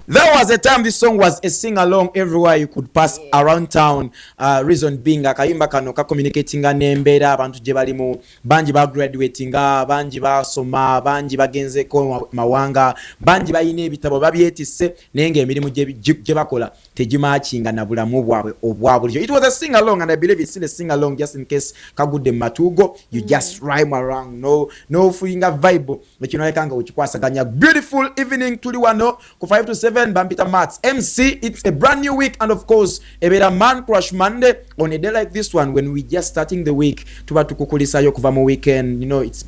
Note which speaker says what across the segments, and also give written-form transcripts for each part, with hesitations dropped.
Speaker 1: There was a time this song was a sing-along everywhere you could pass around town. Reason being akayimba kano ka communicatinga n'embeera abantu gye balimu, bangi ba graduatinga, bangi basoma, bangi bagenzeko mawanga, bangi bayina ebitabo babyetisse naye ng'emirimu gye bakola tegimakinga na bulamu bwabwe obwa bulijjo. It was a sing-along and I believe it's still a sing-along just in case kagudde matugo you just rhyme around no fuinga vibe ekinolekanga ukikwasaganya. Beautiful evening tuli wano ku 5 to 7 Bampita Mats MC. It's a brand new week and of course a Man Crush Monday on a day like this one when we just starting the week tuba tukukulisayo kuva mu weekend. You know it's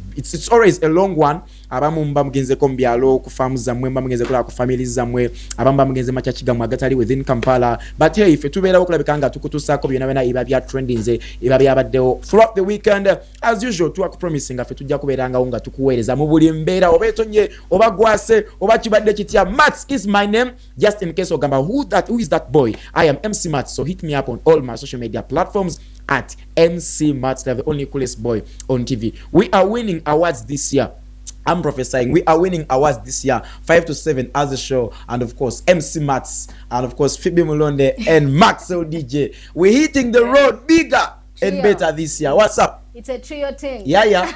Speaker 1: always a long one. Abamu mba mugenze ko mbyalo ku farms zamwe mba mugenze kula ku families zamwe abamba mugenze machachiga mu agatali within Kampala, but hey ife tubeera okulabikanga tukutusako byona bena iba bya trending ze iba byabaddewo throughout the weekend. As usual tuwa ku promising afe tujja kubeeranga unga tukuweereza mu buli mbeera obetonye oba gwase oba kibadde kitya. Mats is my name just in case ogamba who is that boy. I am MC Mats, so hit me up on all my social media platforms at MC Mats, the only coolest boy on TV. We are winning awards this year. I'm prophesying we are winning awards this year, 5 to 7 as a show, and of course MC Mats, and of course Phoebe Mulonde and Maxwell DJ. We're hitting the road bigger and better this year. What's up?
Speaker 2: It's a trio thing.
Speaker 1: Yeah.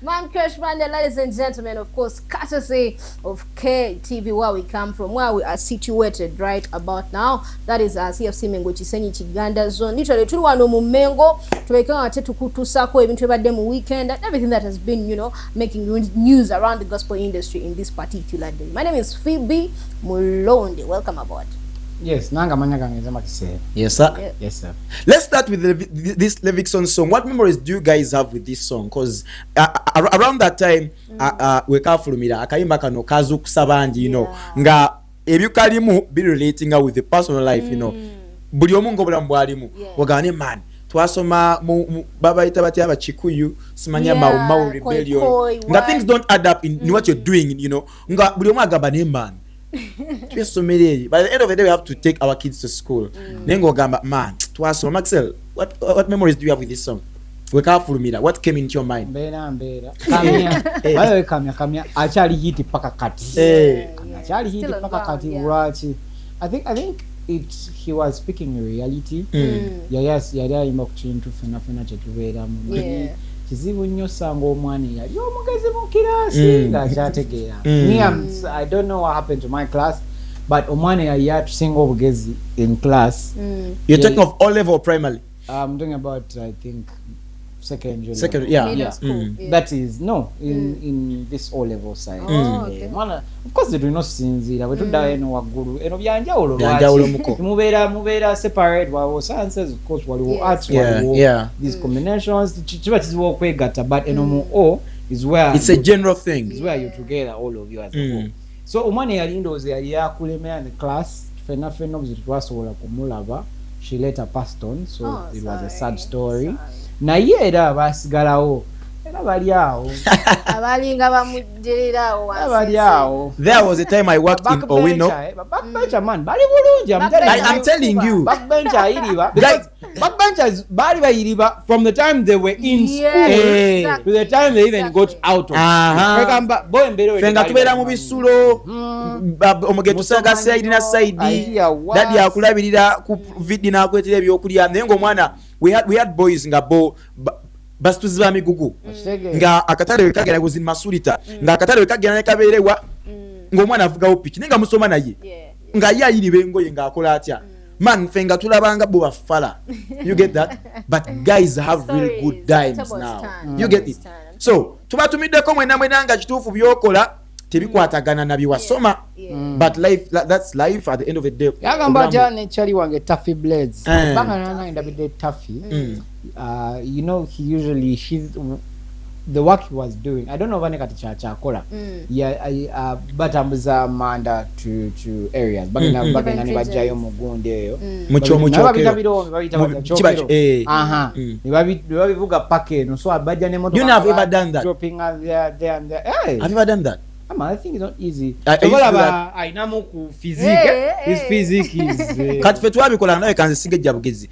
Speaker 2: Man Crush Monday, ladies and gentlemen, of course, courtesy of KTV, where we come from, where we are situated right about now. That is CFC Mengo Chisenyi Chiganda zone. Literally, tuli wano mu Mengo, tuwekanga ate tukutusako ebintu ebadde mu weekend and everything that has been, making news around the gospel industry in this particular day. My name is Phoebe Mulonde. Welcome aboard.
Speaker 3: Yes, nanga manya gange makise.
Speaker 1: Yes, sir.
Speaker 2: Yeah.
Speaker 3: Yes, sir.
Speaker 1: Let's start with this Levickson song. What memories do you guys have with this song? Because around that time, we kafulumira akayimba kano kazu kusabanji, nga ebyukalimu be relating with the personal life, buli omu ngobulamu bwalimu wagane man twasoma baba itabati abachikuyu simanya mau rebellion nga things don't add up in what you're doing, nga buli omu agamba ne man. By the end of the day, we have to take our kids to school. Nengo gamba man, twaso Maxwell. What memories do you have with this song? We can't fool me. What came into your mind?
Speaker 3: Mbera. Kamya. Achali hiti paka kati. Achali hiti paka kati urachi. I think he was speaking reality. Yes, imba kuchintu fena chetubera mu. Kizibu nnyo sanga omwana yali omugezi mu kirasi nga kyategeera. I don't know what happened to my class, but omwana yali atusinga obugezi in class.
Speaker 1: You're talking of all level or primary?
Speaker 3: I'm talking about I think secondary.
Speaker 2: Yeah.
Speaker 3: That is in this O level side.
Speaker 2: Okay.
Speaker 3: Of course they do not sinzira. We do die no waguru. Eno byanjawulo lwaki. Mubera separate wa sciences of course waliwo arts waliwo these combinations chiba chiziwo kwegata, but eno mu O is where
Speaker 1: it's a general thing.
Speaker 3: Is where you together all of you as a whole. So omwana yali ndoze yali yakulemera in class fena obuzito twasobola kumulaba. She later passed on, so it was a sad story. Naye era basigalawo era bali awo
Speaker 2: abalinga bamujirirawo
Speaker 3: awo.
Speaker 1: There was a time I worked in Wunno.
Speaker 3: Backbencher man bali bulungi.
Speaker 1: I'm telling you,
Speaker 3: backbencher ayiriba because backbenchers bali bayiriba from the time they were in school to the time they even got out of kagamba boy mbero
Speaker 1: fenga tubera mu bisulo omugetu saga side na side dadi akulabirira ku video na kwetera ebyokulya naye ng'omwana we had boys nga basituziba migugu nga akatale wekagera kuzin masulita nga akatale wekagera ne kaberewa ng'omwana avugawo piki nenga musoma naye nga yayiribe ngoye nga akola atya man fenga tulabanga bo bafala. You get that? But guys have really good times now. You get it? So tubatumiddeko mwena nga kituufu byokola tebikwatagana na biwasoma, but life, that's life at the end of the day.
Speaker 3: Yagamba jane chali wange Taffy Blades banga nana indabide Taffy. He usually the work he was doing, I don't know vane kati chakola but ambuza manda to areas bagina ni bajayo mugunde eyo
Speaker 1: muchomo
Speaker 3: nibabivuga pake no so abajja ne moto.
Speaker 1: You have ever done that?
Speaker 3: Dropping there and there. Hey,
Speaker 1: have you ever done that?
Speaker 3: I think it's not easy. Ainamu ku physique. His physique is.
Speaker 1: Kati fe twabikola nawe kanze sigejja bugezi.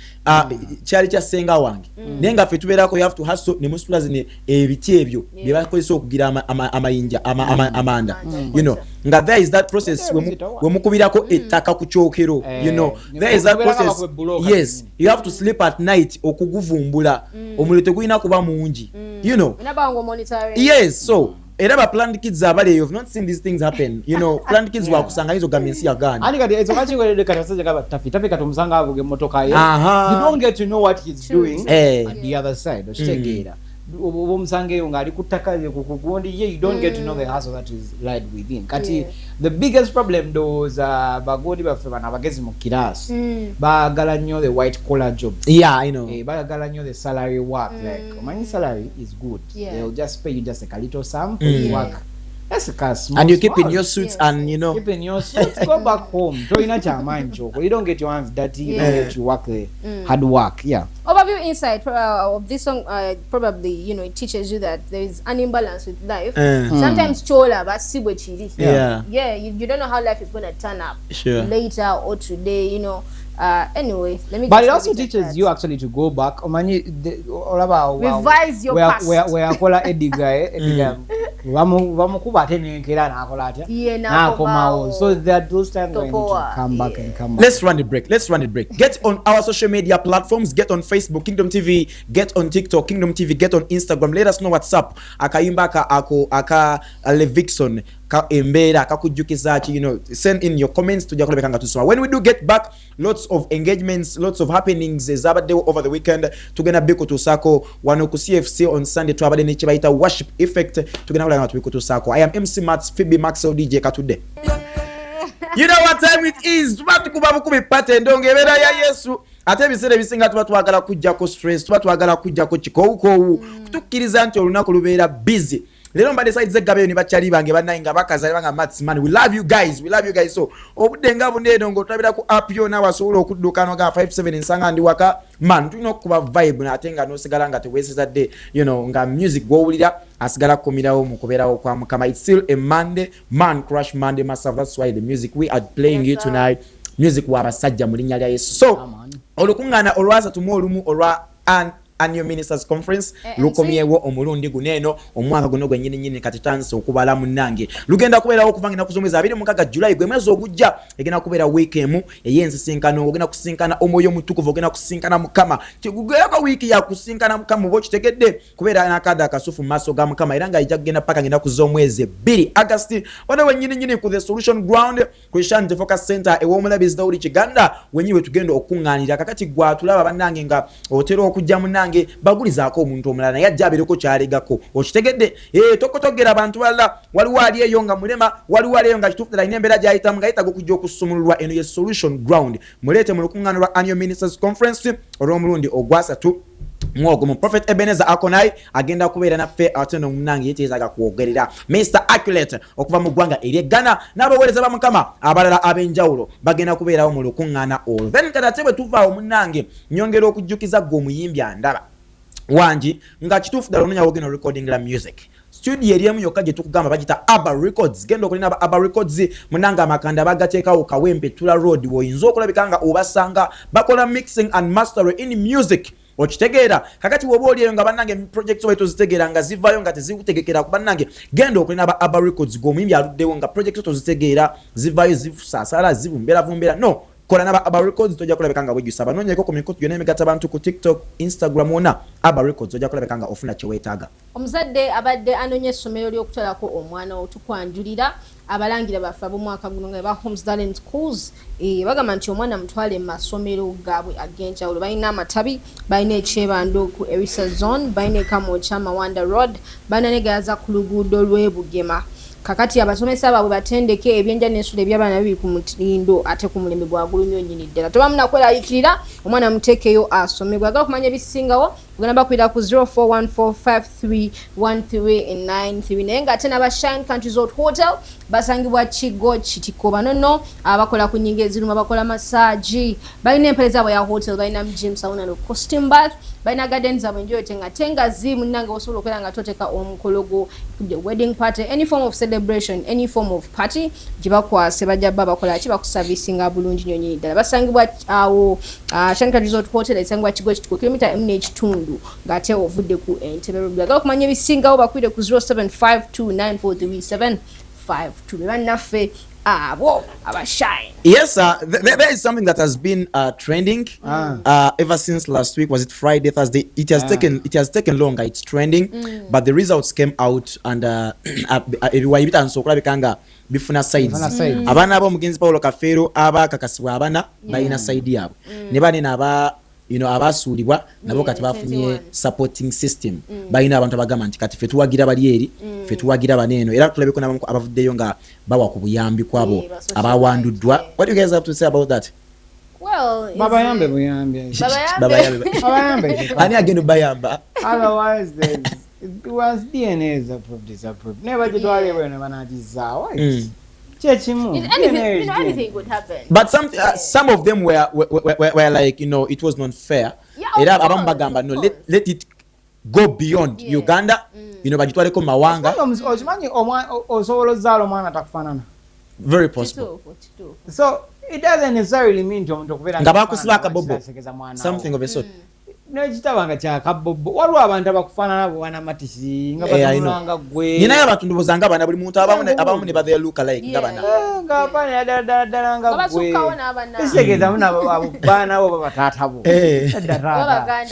Speaker 1: Kyali kya senga wange. Nenga fe tubeerako you have to hustle ne musulazi ne ebiti ebyo bye bakozesa okugira amayinja amanda. You know, nga there is that process we mukubirako ettaka ku kyokero. You know, there is that process. Yes, you have to sleep at night okuguvumbula. Omuliro tegulina kuba mungi. You know. Yes, so era planned kids abale you've not seen these things happen. You know, planned kids wa kusanga hizo gamensi ya gani.
Speaker 3: Ani kati ezo kachingwe katasaje kaba tafi katumsanga avuge motoka ye. You don't get to know what he's doing at the other side. Ochitegera. Obomusange nga ali kutakaze kukugundi ye, you don't get to know the hustle that is lied within. Kati the biggest problem those bagodi bafe bana bagezi mu class. Bagala nnyo the white collar job.
Speaker 1: Yeah, I know.
Speaker 3: Bagala nnyo the salary work. Like money salary is good. They'll just pay you just like a little sum for the work. That's a cast.
Speaker 1: And you keep in your suits and you know.
Speaker 3: Keep in your suits. Go back home. You don't get your hands dirty. You don't get to work the hard work. Yeah.
Speaker 2: Overview insight of this song probably, you know, it teaches you that there is an imbalance with life. Sometimes chola but see what chili. Yeah, you don't know how life is going to turn up later or today, you know. Anyway, let me.
Speaker 3: But it also teaches you actually to go back.
Speaker 2: Revise your past.
Speaker 3: Where akola Ediga. Vamukuba tenenkera na akola atya. Na komao. So there are those times when you need to come back and come back.
Speaker 1: Let's run it break. Get on our social media platforms. Get on Facebook, Kingdom TV. Get on TikTok, Kingdom TV. Get on Instagram. Let us know what's up. Akayimba aka Levixon. Embera kakujukiza, you know, send in your comments to Jacob Bekanga to. When we do get back, lots of engagements, lots of happenings over the weekend. Tugenda biko to Sako, wano ku CFC on Sunday to abade nichi baita worship effect. Tugenda kula biko to Sako. I am MC Mats, Phoebe Maxwell DJ Katude. You know what time it is? Tubatu kubabu kubipate ndonge bera ya Yesu. Ate bisere bisinga twagala kujja ko stress, twagala kujja ko chikouko. Kutukiriza nti olunaku lubeera busy. Lero mbade side zegabe ni bachali bange banayinga bakaza banga Mats man, we love you guys so obudenga buneno ngo tabira ku app yo na wasoolo okudukano ga 57 nsanga ndi waka man tulino kuba vibe na atenga no sigala nga teweseza day, you know, nga music gwowulira asigala komirawo mukoberawo kwa mukama. It's still a Monday, man crush Monday massive. That's why the music we are playing you tonight, music wa basajja mu linnya lya Yesu. So olukungana olwaza tumolumu olwa Annual Ministers Conference lukomyewo omulundi guneno omwaka guno gwennyini kati tanso okubala munange lugenda kubeerawo okuvangira kuzomeza 26 July gwe mwezi ogujja egenda kubeera weekend ey'ensisinkano ogenda kusinkana omwoyo mutukuvu ogenda kusinkana mukama kigugeeko wiiki ya kusinkana mukama oba kitegedde kubeera nakada akasufu mu maaso ga mukama era nga ijja kugenda paka ngenda kuza omwezi 2 August wano wennyini ku the Solution Ground Christian Focus Center ew'omulabizi Daudi Kiganda wenyiwe tugenda okuŋŋaanira kakati gwa tulaba bannange nga otera okujja munange bagulizaako omuntu omulala naye ajja abeereko kyalegako okitegedde tokotogera abantu balala waliwo ali eyo nga mulema waliwo ali eyo nga kituufu ddala ina embeera gy'ayitamu nga yetaaga okujja okusumululwa eno ye Solution Ground muleete mu lukuŋŋaana lwa Annual Ministers Conference olw'omulundi ogwasatu mwogo mu Prophet Ebenezer Akonai agenda kubeera naffe ate no munange yeteezaga kwogerera Mr. Accurate okuva mu ggwanga ery'Eggana n'abaweereza ba Mukama abalala ab'enjawulo bagenda kubeerawo mu lukuŋŋaana olwo. Then kati ate bwe tuvaawo munange nyongera okujjukiza gwe omuyimbi andaba wangi nga kituufu ddala onoonya wogenda recording la music studio eriemu yokka gye tukugamba bagita Abba Records. Genda okulina Abba Records munanga amakanda bagateekawo Kawempe Tula Road woyinza okulabika nga obasanga bakola mixing and mastering in music okitegeera kakati woba oli eyo nga bannange projects wetu zitegeera nga zivaayo nga tezikutegekera ku bannange genda okulina Abba Records g'omuyimbi aluddewo nga projects wetu zitegeera zivaayo zifusaasala zivumbera no kola naba Abba Records tojja kulabika nga bwejjusa banoonyeko ku mikutu gyonna emigatta abantu ku TikTok, Instagram wonna Abba Records ojja kulabika nga ofuna kye weetaaga.
Speaker 2: Omuzadde abadde anoonya essomero ly'okutwalako omwana otukwanjulira abalangira baffe ab'omwaka guno nga ba Homes Darling Schools bagamba nti omwana mutwale mu masomero gaabwe ag'enjawulo. Balina amatabi, balina ekyebando ku Erisa Zone, balina Kamwokya Mawanda Road, balina ne gaza ku luguudo lw'e Bugema. Kakati abasomesa baabwe batendeke ebyenja n'ensula eby'abaana bibiri ku mutindo ate ku mulembe gwa gulu nnyo nnyini ddala. Toba munakweraliikirira omwana muteekeyo asomebwe. Agala okumanya ebisingawo ugenda bakwira ku 0414531393 naye nga ate n'aba Shine Country Resort Hotel basangibwa Kigo Kitiko banono abakola ku nnyingo eziruma bakola massage balina empale zaabwe ya hotel balina gym sauna no costume bath balina gardens zaabwe enjoy tenga zimu nange osobola okubeera nga toteka omukolo gwo wedding party any form of celebration any form of party gye bakwase bajja bakola ki bakuservicinga bulungi nnyo nnyini ddala basangibwa awo Shine Country Resort Hotel esangibwa Kigo Kitiko kilomita ekitundu ng'ate ovudde ku Entebbe Road agala okumanya ebisingawo bakwire ku 0752943752 bannaffe abo abashine.
Speaker 1: Yes, there is something that has been trending ever since last week. Was it Friday, Thursday? It has taken longer. It's trending, but the results came out and ebiwayibita nsokola bikanga bifuna sides. Abana abo mugenzi Paulo Kafero aba kakasibwa abana bayina side yabo. Ne bane naba abasuulibwa nabo kati bafunye supporting system bayina abantu abagamba nti kati fetuwagira bali eri fetuwagira baneeno era tulabeko n'abamu abavuddeyo nga bawa ku buyambi kwabo abawanduddwa. What do you guys have to say about that?
Speaker 2: Well,
Speaker 3: babayambe
Speaker 1: ani agenda bayamba
Speaker 3: otherwise it was DNA is approved never did worry when banajizaawa
Speaker 2: anything could happen.
Speaker 1: But some of them were like, it was not fair.
Speaker 2: Yeah,
Speaker 1: No, let it go beyond Uganda. Bagitwareko mawanga. Very possible.
Speaker 3: So it doesn't necessarily mean
Speaker 1: something of a sort.
Speaker 3: Nekitabanga kyakabobo waliwo abantu abakufaanana bo bana matisi nga batulanga gwe
Speaker 1: ninaye abantu ndibozanga bana buli muntu abamu ne bathe look alike nga bana
Speaker 3: nga bana dada nga gwe esekeza muna bana bo batata bo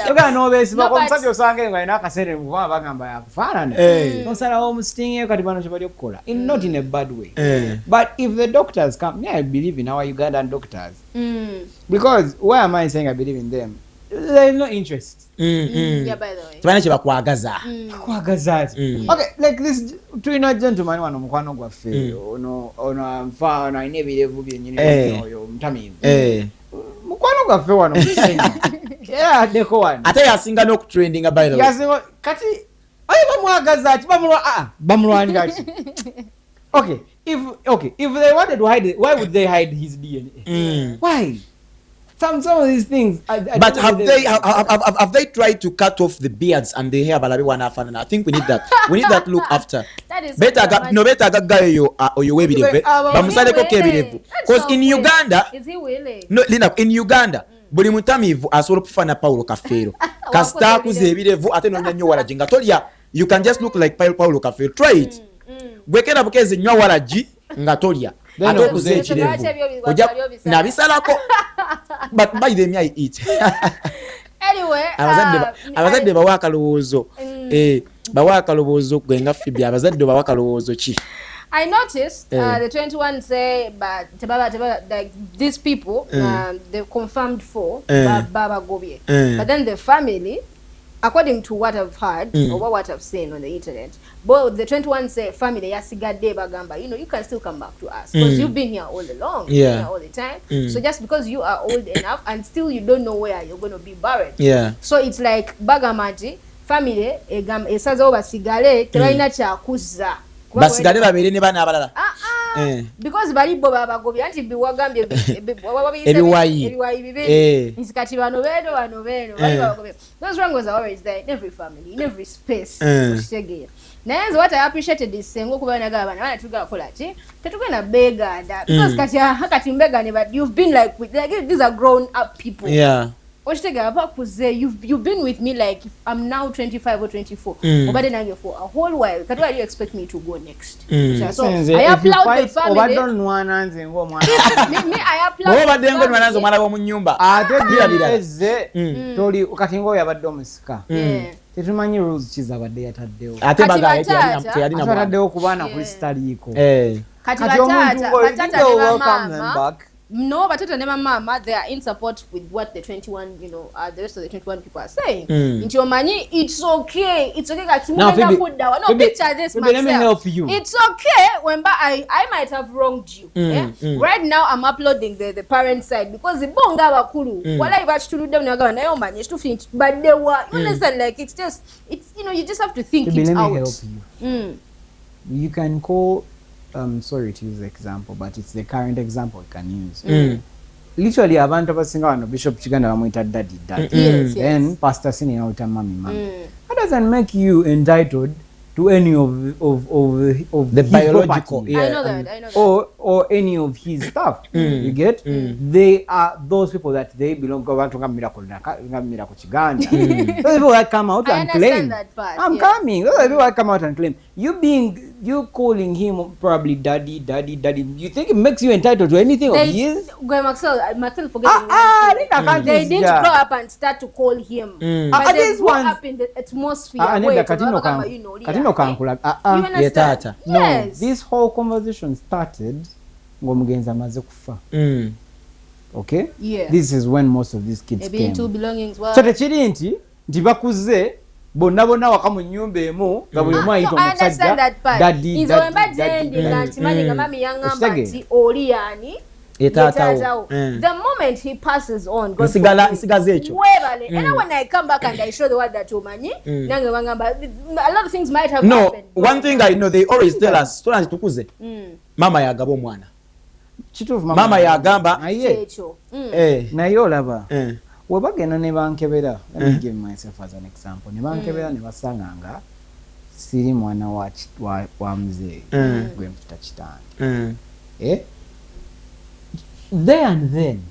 Speaker 3: yoga no besi bako msajja osange nga ina akasere mu baba bagamba yakufaanana nosala wo mustinge kati bano kibali okukola not in a bad way but if the doctors come, I believe in our Ugandan doctors because why am I saying I believe in them? There is no interest.
Speaker 2: Yeah, by the way.
Speaker 1: Bakwagaza.
Speaker 3: Okay, like this twina gentleman wano mukwano gwaffe ono mfa inebirevu byennyini oyo mutamivu. Mukwano gwaffe wano musenyi. Yeah, deko wano.
Speaker 1: Ate yasinga n'okutrendinga by the way.
Speaker 3: Yasinga kati ayi bamwagaza ati bamulwanira ati. Okay, if they wanted to hide it, why would they hide his DNA? Why? Some of these things.
Speaker 1: But have they tried to cut off the beards and the hair? I think we need that. We need that look after.
Speaker 2: That is
Speaker 1: better gayo oyo webirevu. Bamusale ko kebirevu. Because in Uganda,
Speaker 2: is he willing?
Speaker 1: No, Lina, in Uganda, buli mutamivu asobola okufana Paulo Kafero. Kasita kuze ebirevu ate nonya nnyo walaji nga tolya. You can just look like Paulo Kafero. Try it. Bwekera bukeze nnyo walaji nga tolya. Ate okuze ekirevu. Nabisalako. But by them I eat.
Speaker 2: Anyway,
Speaker 1: abazadde bawaka lowoozo. Bawaka lowoozo gwenga Phoebe abazadde bawaka lowoozo ki.
Speaker 2: I noticed the 21 say but like these people they confirmed 4 Baba Gobie. But then the family, according to what I've heard or what I've seen on the internet, but the 21 say family yasigadde bagamba, you can still come back to us because you've been here all along, you've been here all the time. So just because you are old enough and still you don't know where you're going to be buried. So it's like bagamati family esazo basigale tebalina kyakuzza.
Speaker 1: Basigale babiri ne bana abalala.
Speaker 2: Because bali bo babagobi anti biwagambye
Speaker 1: ebiwayi
Speaker 2: bibiri nsikati bano bali babagobi. Those wrangles are always there in every family, in every space. Naye what I appreciated is sengo kuba nagaba bana tuga kola ki tetugenda beganda because kati mbegane but you've been like these are grown up people. You've been with me like I'm now 25 or 24. But for a whole while. Why do you expect me to go next? So I applaud the family. I applaud the
Speaker 3: tetumanyi rules kizabadde yataddewo
Speaker 1: ate bagayali
Speaker 3: nataddewo ku baana kuli sitaliiko
Speaker 2: kati batata
Speaker 3: welcome them back
Speaker 2: no, but ne mama, they are in support with what the 21, the rest of the 21 people are saying. Into your money, it's okay. It's okay.
Speaker 3: Now, Phoebe,
Speaker 2: put down. No, picture this myself.
Speaker 3: Let me help you.
Speaker 2: It's okay when I might have wronged you. Right now, I'm uploading the parent side because the bonga bakuru. What I watch to do them naga na manage to finish, but they were you understand like it's you just have to think
Speaker 3: Phoebe,
Speaker 2: it
Speaker 3: let
Speaker 2: out.
Speaker 3: me help you. You can call. Sorry to use the example, but it's the current example you can use. Literally, abantu abasinga wano Bishop Chiganda bamwita daddy. Then Pastor Sini nauta mami. That doesn't make you entitled to any of the biological,
Speaker 2: I know that.
Speaker 3: or any of his stuff. You get? They are those people that they belong to miracle Chiganda. Those people that come out and claim. I'm coming. Those people that come out and claim. You calling him probably daddy. You think it makes you entitled to anything of his?
Speaker 2: Marcel forgetting. They didn't grow up and start to call him. But they grew up in the atmosphere. You understand?
Speaker 3: No, this whole conversation started ngomugenza maze kufa. Okay?
Speaker 2: Yeah.
Speaker 3: This is when most of these kids came.
Speaker 2: Two belongings.
Speaker 3: So tekiri nti bakuze bonna waka mu nyumba emu nga buli omu ayita omusajja daddy.
Speaker 2: The moment he passes on, and when I come back and I show the word that a lot of things might have happened.
Speaker 1: One thing I know, they always tell us, mama yagaba omwana. Mama yagamba
Speaker 3: naye olaba webagenda ne bankebera. Let me give myself as an example. Ne bankebera ne basanga nga siri mwana wa mzee gwe mfuta kitange. There and then,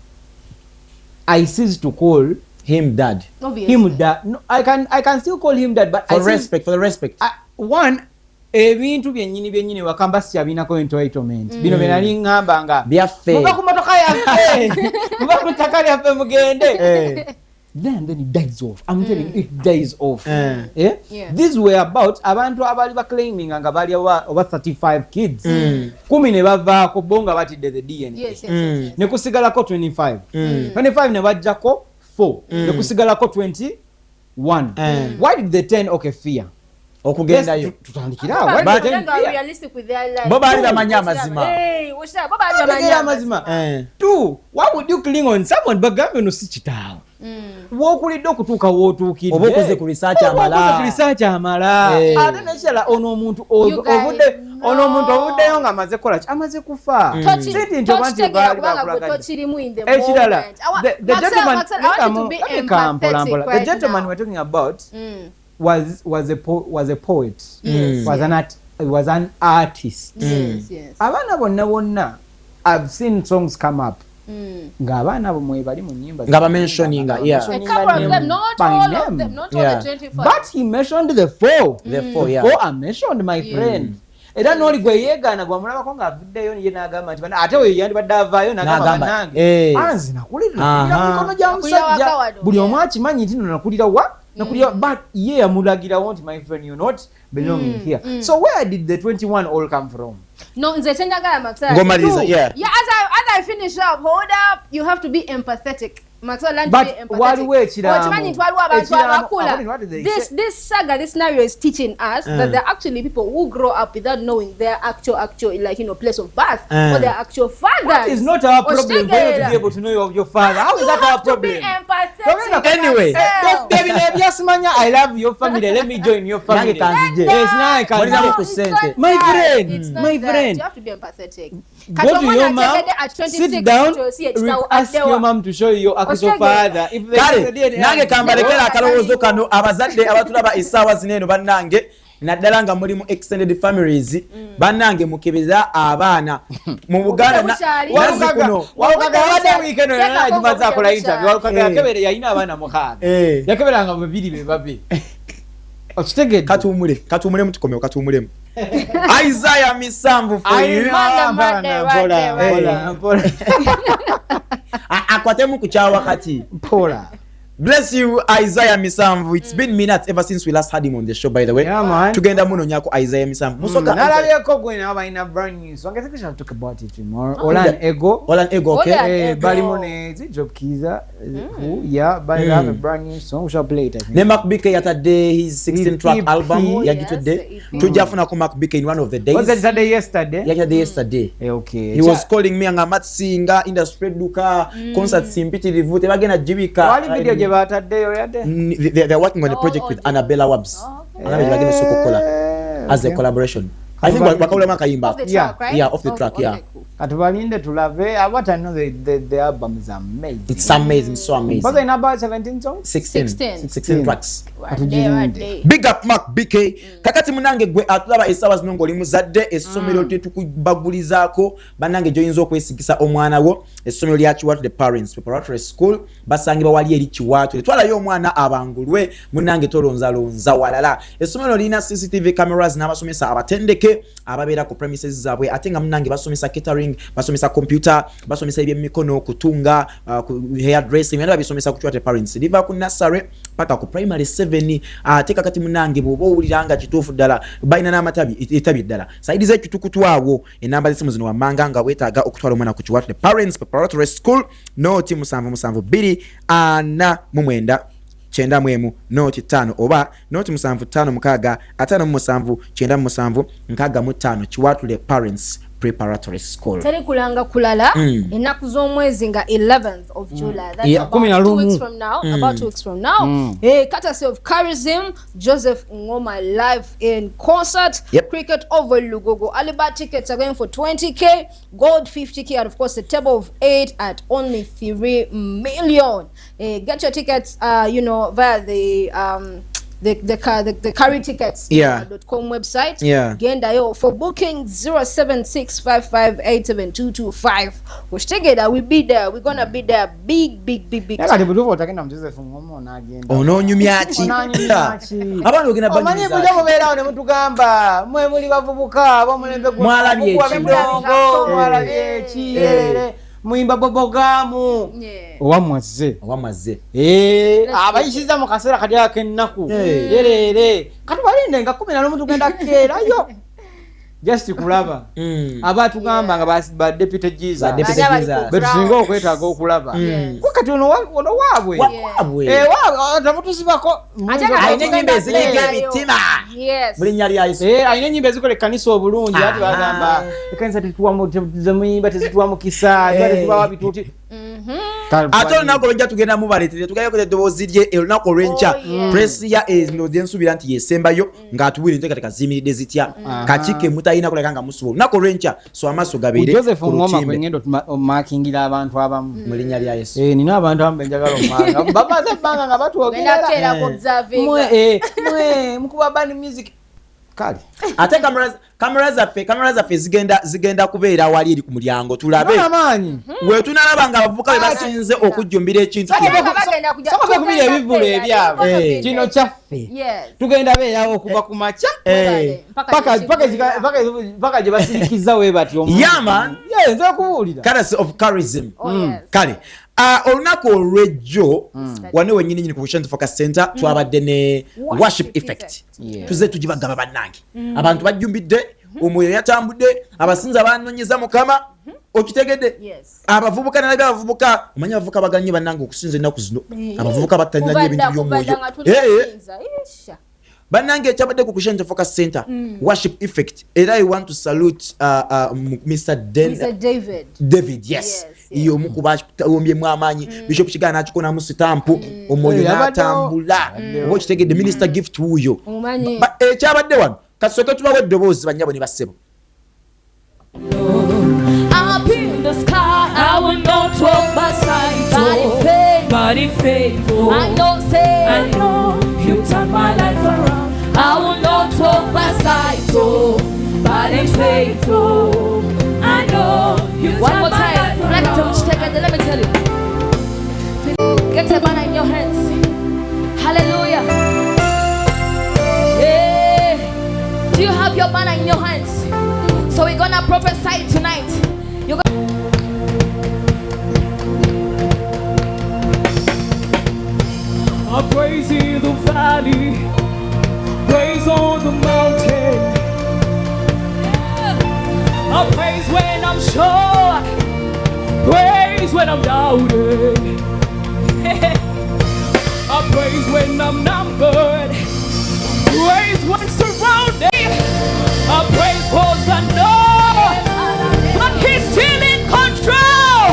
Speaker 3: I cease to call
Speaker 1: him dad.
Speaker 2: Obviously.
Speaker 3: Him dad. No, I can still call him dad, but
Speaker 1: for the respect.
Speaker 3: One, ebintu byennyini wakamba sikyabinako entitlement. Bino benali ngamba nga
Speaker 1: byaffe.
Speaker 3: Muba ku motoka yaffe. Muba ku ttaka lyaffe mugende. Then it dies off. I'm telling you, it dies off. Yeah? These were about abantu abali claiming nga bali over 35 kids. 10 ne bavaako bonga batidde the DNA.
Speaker 2: Yes.
Speaker 3: Ne kusigalako 25. 25 ne bajjako 4. Ne kusigalako 21. Why did the 10 fear?
Speaker 1: Okugendayo
Speaker 3: tutandikira
Speaker 2: realistic with their life.
Speaker 1: Bo bali bamanya amazima.
Speaker 3: Two, why would you cling on someone bagambe no si kitaawo? Wokulidde okutuuka wootuukidde
Speaker 1: oba okoze ku research
Speaker 3: amala ate nekirala ono omuntu obuddeyo nga amaze kukola ki amaze kufa ekirala the gentleman we're talking about was a poet. Was an artist. Abaana bonna I've seen songs come up ng'abaana bomwe bali mu nnyimba
Speaker 1: nga mentioning
Speaker 2: a couple of them, not all of them, not all the 25.
Speaker 3: But he mentioned the 4.
Speaker 1: The 4, yeah.
Speaker 3: 4 are mentioned, my friend. Era n'oli gwe yeegaana gwe amulabako ng'avuddeyo ye n'agamba nti ate oyo yandibadde avaayo n'agamba nange anzi nakulira mikono gya musajja buli omu akimanyi nti no nakulira nakulira but ye yamulagirawo nti my friend you're not belonging here. So where did the 21 all come from?
Speaker 2: No, nze chenjagala Maxwell.
Speaker 1: Ngomaliza, yeah.
Speaker 2: Yeah, as I finish up, hold up, you have to be empathetic. Maxwell, learn to be empathetic. This saga, this scenario is teaching us that there are actually people who grow up without knowing their actual place of birth or their actual fathers.
Speaker 3: That is not our problem for you to be able to know your father. How is that our problem?
Speaker 2: You have to be empathetic.
Speaker 1: Anyway,
Speaker 3: baby, I love your family. Let me join your family. My friend.
Speaker 2: You have to be empathetic.
Speaker 3: Go to your mom, sit down, ask your mom to show you your actual father.
Speaker 1: Nange kambalekera akalowoozo kano abazadde abatulaba essaawa zineeno bannange naddala nga mulimu extended families bannange mukebeza abaana mu Buganda
Speaker 3: walukaga wadde weekend yonna agimaze akola interview walukaga yakebere yalina abaana 6 yakeberanga babiri be babe okitegedde
Speaker 1: katumule mutukomeo katumulemu Isaiah Misambu for you. Akwatemu kuchawa kati.
Speaker 3: Mpola.
Speaker 1: Bless you, Isaiah Misamvu. It's been minutes ever since we last had him on the show, by the way.
Speaker 3: Yeah, man.
Speaker 1: Tugenda muno nyako Isaiah Misamvu. Musoka
Speaker 3: Godwin in a brand new song. I think we shall talk about it tomorrow. Olan Ego,
Speaker 1: okay.
Speaker 3: Balimone, Job Kiza, who, yeah, but they have a brand new song. We shall play it.
Speaker 1: Mark BK yesterday, his 16-track album. Yeah, today. Tujafuna ku Mark BK in one of the days.
Speaker 3: Was that yesterday?
Speaker 1: Yeah, yesterday.
Speaker 3: Okay.
Speaker 1: He was calling me nga matsinga industry duka concert simpiti rivute bagena jibika.
Speaker 3: Wali video je batadde oyade?
Speaker 1: They're working on a project with Annabella Wabbs. Annabella bagena sokokola as a collaboration. I think Wakaulama Kayimba.
Speaker 2: Off the track, right?
Speaker 1: Yeah, off the track, yeah.
Speaker 2: Cool.
Speaker 3: Katubalinde tulave. What I know the album is amazing.
Speaker 1: It's amazing, so amazing.
Speaker 3: Was it about 17 songs?
Speaker 1: 16 tracks.
Speaker 2: Day.
Speaker 1: Big up Mark BK. Kakati munange gwe atulaba esawa zino ngoli muzadde essomero tetukubagulizaako banange joyinza okwesigisa omwana wo essomero lya Kiwatu the Parents Preparatory School basangibwa wali eri Kiwatu twalayo omwana abangulwe munange tolonza walala essomero lina CCTV cameras n'abasomesa abatendeke ababeera ku premises zaabwe ate nga munange basomesa catering basomesa computer basomesa ebyemikono kutunga hair dressing era babisomesa ku Kiwatu the Parents liva ku nursery paka ku primary 7 ate kakati munange bwoba owuliranga kituufu ddala balina n'amatabi etabi ddala saidi z'ekitukutu awo enamba z'essimu zino wammanga nga weetaaga okutwala omwana ku Kiwatu the Parents Preparatory School noti 7729 noti 5 oba noti 755657 Kiwatu the Parents Preparatory School.
Speaker 2: Teri kulanga kulala enaku z'omwezi nga 11th of July. That's
Speaker 1: Yeah,
Speaker 2: about 2 weeks from now. About 2 weeks from now. Courtesy of Charism, Joseph Ngoma live in concert.
Speaker 1: Yep.
Speaker 2: Cricket over Lugogo. Alibaba tickets are going for 20k, gold 50k, and of course the table of 8 at only 3 million. Get your tickets, via the curry tickets .com website.
Speaker 1: Yeah.
Speaker 2: Gendayo for booking 0765587225. Which together we be there. We're gonna be there big.
Speaker 3: Yakati butufu otagenda Joseph Ngoma n'agenda.
Speaker 1: Ononyumyaki. Abantu ogenda banyiza.
Speaker 3: Omanyi bujja mubeerawo ne mutugamba mwe muli bavubuka abamulembe ku
Speaker 1: mwalabye
Speaker 3: ekidongo mwalabye ekiyere muyimba bobogamu owamwaze abayisiza mu kaseera kati ak'ennaku erere kati balinde nga 11 tugenda keerayo just kulaba abatugamba nga ba deputy Jesus betusinga okwetaaga okulaba kati ono waabwe tamutusibako
Speaker 1: ayina ennyimba ezirika emitima mu linnya lya Yesu
Speaker 3: ayina ennyimba ezikola ekkanisa obulungi ati bagamba ekkanisa tetuzemuyimba tezituwa mukisa tetubawa bituuti
Speaker 1: ate olunaku olwejja tugenda mubaleetere tugayo eddoboozi lye olunaku olw'enkya presiya enzubira nti yesembayo ng'atuwira enteekateeka ziyimiridde zitya kakike mutalina kuleka nga musuba olunaku olw'enkya so amaaso gabeere
Speaker 3: Joseph Ngoma kwe ngenda otumakingira abantu abamu
Speaker 1: mu linnya lya Yesu
Speaker 3: nina abantu abamu benjagala omanga bamaze ebbanga nga batwogerera mukuba band music kale
Speaker 1: ate kamera zaffe zigenda kubeera wali eri ku mulyango tulabe wetunalaba nga abavubuka be basinze okujjumbira ekintu
Speaker 3: sokobe kubira Ebivuulu ebyabwe kino kyaffe tugenda beerawo okuva ku makya paka gye basirikiza we batyo
Speaker 1: yaman
Speaker 3: nze okubuulira
Speaker 1: courtesy of Charism kale olunaku olw'ejjo wane wenyini ku Christian Focus Center twabadde ne worship effect tuze tugibagamba bannange abantu bajjumbidde omwoyo yatambudde abasinza banoonyeza Mukama okitegedde abavubuka nalabye abavubuka omanyi abavubuka baganye bannange okusinza ennaku zino abavubuka batalina ebintu by'omwoyo bannange ekyabadde ku Christian Focus Center worship effect era I want to salute Mr. David yes iyo mukuba ombyemu amaanyi Bishop Kigana akikonamu sitampu omwoyo natambula oba okitegedde minister gift wuyo ekyabadde wano kasooke tubawe eddoboozi bannyabo ne bassebo
Speaker 4: Up in the sky, I will not walk by sight, but in faith. I know you turn my life around. I will not walk by sight, but in faith. I know you turn my life around.
Speaker 2: Let me tell you. Get a banner in your hands. Hallelujah. Yeah. Do you have your banner in your hands? So we're gonna prophesy tonight. You're gonna
Speaker 4: valley, praise on the mountain. I praise when I'm sure, praise when I'm doubting. I praise when I'm numbered, praise when surrounded. I praise cause I know, but He's still in control.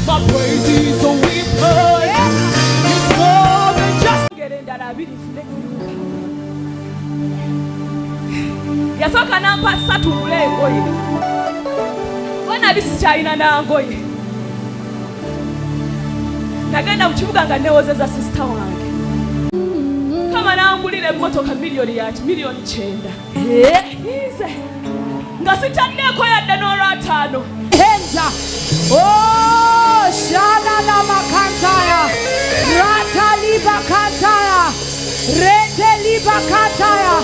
Speaker 4: My praise is a weapon. It's more than just getting that I really flick you. Yasoka nampa satulule ngoye. Wana bisichayina na ngoye. Nagenda mu kibuga nga newozeza sister wange. Kama nangulira emmotoka milioni 9. Ize. Nga sitaddeko yadde n'olwataano. Henza.
Speaker 2: Oh, Shana la Makantaya, Rata Liba Kantaya, Rete Liba Kantaya.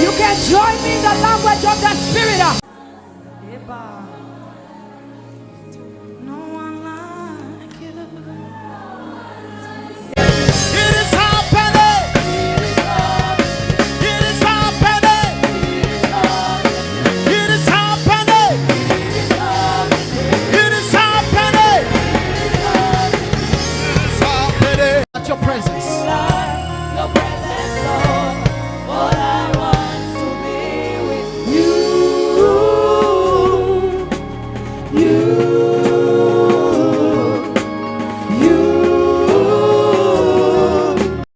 Speaker 2: You can join me in the language of the Spirit.
Speaker 3: Your presence.
Speaker 4: Your presence, Lord. All I want to be with you.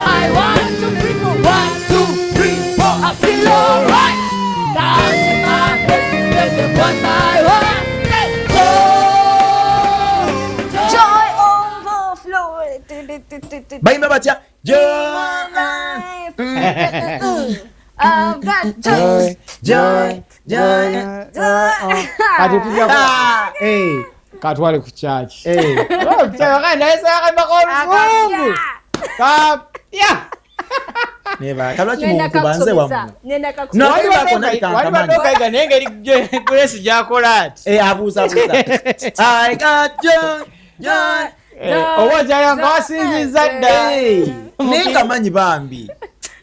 Speaker 4: I want to bring 1, 2, 3, 4. I feel alright. Down in my blessings, let them one by one.
Speaker 1: Bayimbi batya
Speaker 2: I've got joy.
Speaker 3: Kati tujja katwale ku church.
Speaker 1: neba kalwaki muntu banze wamu no
Speaker 3: Wali badokaiga nengeri Grace gyakola ati.
Speaker 1: abuuza I got joy.
Speaker 3: Oba gyayanga wasinziza dda.
Speaker 1: Nengamanyi bambi.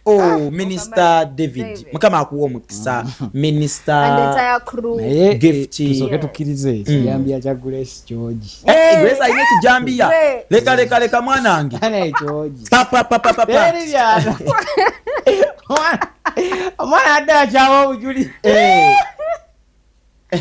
Speaker 1: Oh, Minister David. Mukama akuwa omukisa. Minister
Speaker 2: And the entire crew.
Speaker 3: naye
Speaker 1: gift.
Speaker 3: tusooke tukkirize ekiyambya kya Grace George.
Speaker 1: Grace ayina ekijambiya. Leka mwanange.
Speaker 3: Ana George.
Speaker 1: Papa.
Speaker 3: Beri byana. Omwana adde akyawa obujuli.
Speaker 2: I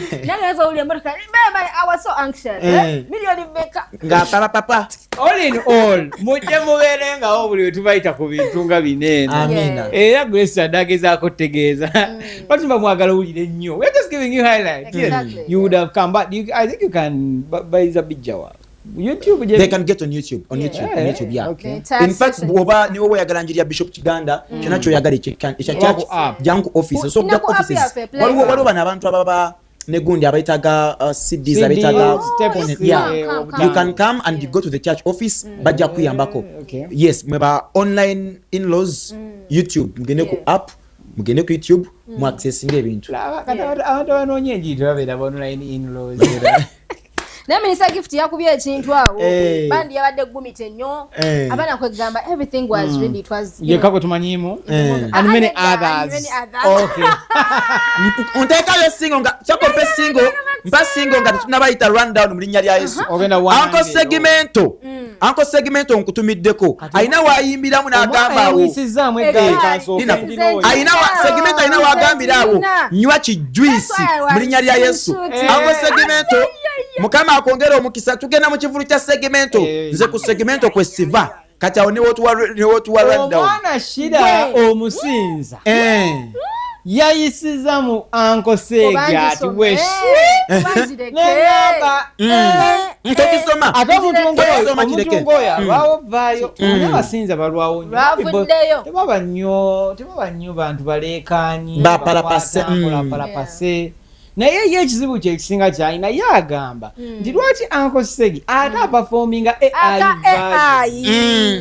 Speaker 2: was so anxious. Million Becca.
Speaker 1: Nga papa.
Speaker 3: All in all, mujje mubeerengawo buli we tubayita ku bintu nga bineeno.
Speaker 1: Amina.
Speaker 3: Era Grace adagezaako kutegeeza. Batumba mwagala wulire nnyo. We're just giving you highlights.
Speaker 2: Exactly.
Speaker 3: You would have come back. I think you can buy a big jawa. YouTube.
Speaker 1: They can get on YouTube. On YouTube, yeah.
Speaker 3: Okay.
Speaker 1: In fact, bwoba niwo oyagala njiri ya Bishop Kiganda, kyonna kyoyagala ekya church jangu office. So
Speaker 2: Inako
Speaker 1: black offices.
Speaker 2: app ya play.
Speaker 1: Waliwo bano abantu ababa negundi abaitaga CDs abaitaga yeah. You can come and you go to the church office bajja kuyambako.
Speaker 3: Okay.
Speaker 1: Yes, mweba online in-laws YouTube mugende ku app mugende ku YouTube mu accessing ebintu.
Speaker 3: Abantu banoonya enjiri babeera online in-laws.
Speaker 2: Naye Minister Gift yakubye ekintu awo. Bandi yabadde gumite nnyo. Abana kwegamba everything was really it was.
Speaker 3: Yekako tumanyimu. And many others.
Speaker 1: Okay. Untekayo singo nga chakope singo mpa singo nga tunabayita rundown mu linnya lya Yesu. Anko segmento nkutumiddeko. Aina wayimbiramu n'agamba awo. Aina wagambira awo. Nywa kijwisi mu linnya lya Yesu. Anko segmento Mukama akongera omukisa tugenda mu kivulu kya segmento. Nze ku segmento kwesiva. Kati awo niwo tuwa rundown.
Speaker 3: Omwana Shida omusinza. Yayisiza mu Uncle Sega ati wesh.
Speaker 1: Ntokisoma.
Speaker 3: Ate omuntu ngoya bawo vayo. Abasinza balwawo nnyo. Tebaba nnyo bantu baleekaanyi. Bapalapase. Naye ye ekizibu kye ekisinga kyalina ye agamba nti lwaki Uncle Segi ate apafominga AI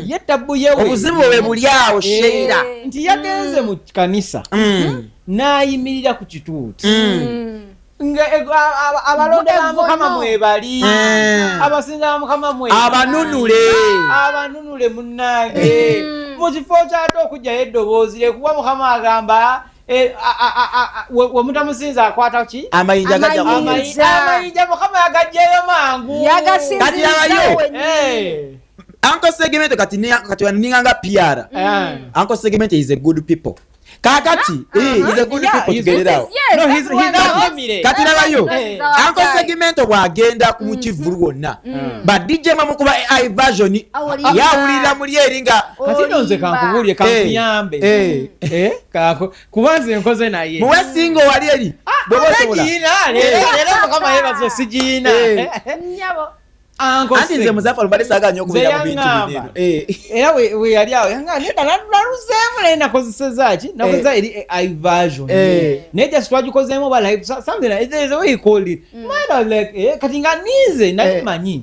Speaker 3: ye tabbu yewe
Speaker 1: obuzibu bwe buli awo Sheila
Speaker 3: nti yagenze mu kanisa n'ayimirira ku kituuti abalonde ba Mukama mwebali abasinza ba Mukama mwebali abanunule munnange mu kifo kyate okujjayo eddoboozi lekuba Mukama agamba we mutamusinza akwata ki
Speaker 1: amayinja
Speaker 3: Mukama yagajjayo mangu
Speaker 1: kati yabayo Uncle Segment kati waninganga PR Uncle Segment is a good people kakati is a good people to get it out
Speaker 3: no he's not
Speaker 1: kati nabayo Uncle Segment bwagenda ku Kivulu wonna but DJ mamukuba AI version yawulira muli eringa
Speaker 3: kati nonze kankubulye kankuyambe kako kubanze nkoze naye
Speaker 1: muwe single wali eri
Speaker 3: bobosobola lero Mukama yebazo sijina
Speaker 2: nyabo
Speaker 1: anti nze muzafa lubali saganya okubeera mu bintu bineno
Speaker 3: era we yali awo yanga nenda naruzemu naye nakozesezaki nakoza eri AI version naye just twagikozemu ba live something like there is a way he called it man like kati nga nize nali manyi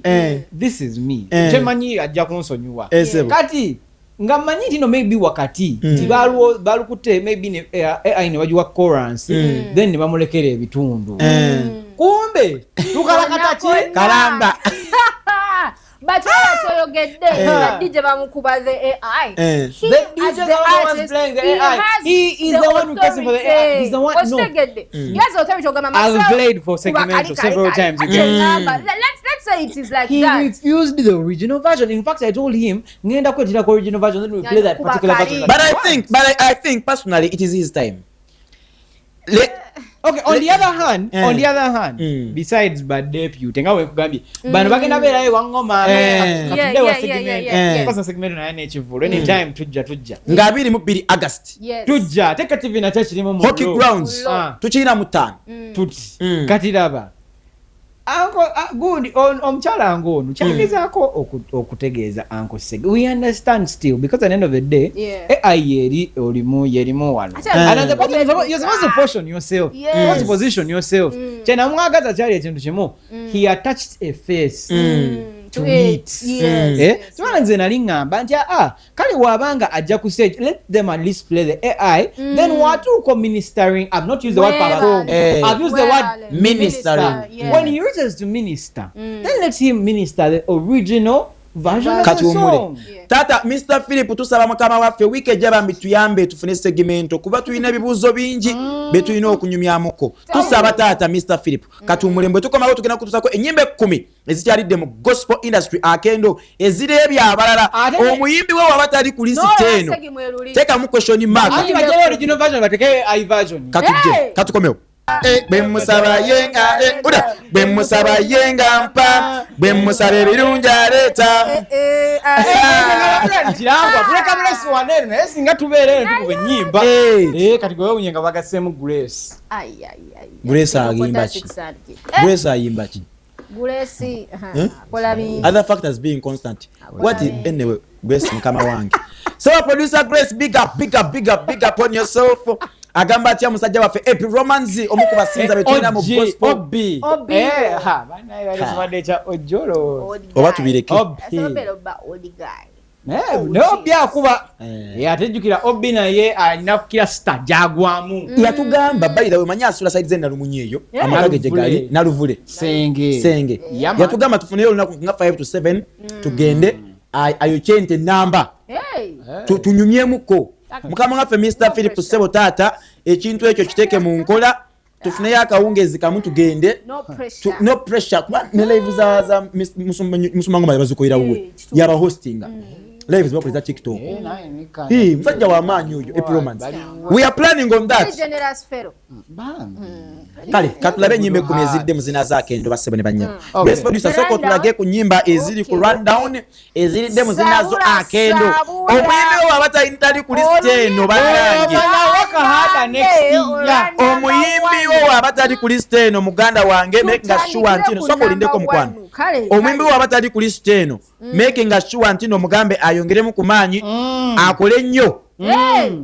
Speaker 3: this is me temanyi ajja kunsonyiwa kati nga manyi tino maybe wakati tibalukute maybe ne AI ne wajiwa chorus then ne bamulekera ebitundu kumbe tukalakata ki
Speaker 1: kalamba
Speaker 2: but toyogedde DJ bamukuba the AI
Speaker 3: the DJ was playing the AI he is the one requesting for the AI he's the one no
Speaker 2: yes authority ogama
Speaker 3: I've played for segmental several times
Speaker 2: let's say it is like
Speaker 3: he
Speaker 2: that
Speaker 3: he refused the original version. In fact I told him ngenda kwetira ko original version then we play that particular version
Speaker 1: but I think personally it is his time.
Speaker 3: Okay, on the other hand, besides bad deputy, nga we kugambye bano bagenda berayo wangoma katudde wa segment kosa segment na yana Ekivulu anytime tujja
Speaker 1: nga 22 August
Speaker 3: tujja teka TV na church limo mu
Speaker 1: hockey grounds tukiina mu 5
Speaker 3: tuti katiraba good omukyala ngono kyagezaako okutegeeza Uncle Seg we understand still because at the end of the day AI yerimu wano and the person you're supposed to portion yourself supposed to position yourself kyena mwagaza kyali ekintu kimu he attached a face to it so nze nali ngamba nti kale wabanga ajja ku stage let them at least play the AI then watuuko ministering I've not used the word perform I've used the word
Speaker 1: ministering
Speaker 3: when he reaches to minister then let him minister the original version of the song
Speaker 1: tata Mr. Philip tusaba Mukama waffe wiki ejaba mbituyambe tufune segmento kuba tulina ebibuuzo bingi betulina okunyumyamuko tusaba tata Mr. Philip katumulembe tukomawo tugenda kutusako enyimbe 10 ezikyalidde mu gospel industry akendo ezirebya abalala omuyimbi we wabatali ku list 10 teka mu question mark
Speaker 3: ati bajja original version bateke AI version
Speaker 1: katuje katukomewo bemusaba yenga mpa bemusaba ebirungi aleeta
Speaker 3: kirangwa tuleka Grace wanene naye singa tubeere tukube nyimba kati gwe unyenga bagasemu Grace
Speaker 1: Grace ayimba ki Grace ayimba ki
Speaker 2: Grace kola bi
Speaker 1: other factors being constant what is anyway Grace mukama wange so producer Grace big up on yourself agamba atya musajja waffe Epi Romanzi omukubasinza betulina mu gospel
Speaker 3: Obi bana yali cha ojolo
Speaker 1: oba tubireke
Speaker 2: Obi guy
Speaker 3: no bya kuba yatejukira Obi naye alina kukira star jagwamu
Speaker 1: yatugamba bayira we manya asula side zenda lumunyeyo amakage gali naluvule senge yatugamba tufuneyo lunaku nga 5 to 7 tugende ayochente namba tunyumyemuko Mukama waffe Mr. Philip Sebo tata ekintu ekyo kiteke mu nkola tufuneyo akawungezi kamu tugende no pressure kuba ne live za musumangoma bazikoira uwe yaba hostinga live zibakoleza TikTok musajja wa maanyi oyo Epiromanzi we are planning on that kale katulabe enyimba 10 ezidde muzina zaakendo basebe ne banya best producer soko tulage ku nyimba eziri ku rundown eziridde muzinazo akendo omuyimbi we abatali ku list eno banange omuyimbi we abatali ku list eno muganda wange making sure ntino soko lindeko mukwano omuyimbi we abatali ku list eno making sure ntino mugambe ayongeremu ku maanyi akole nnyo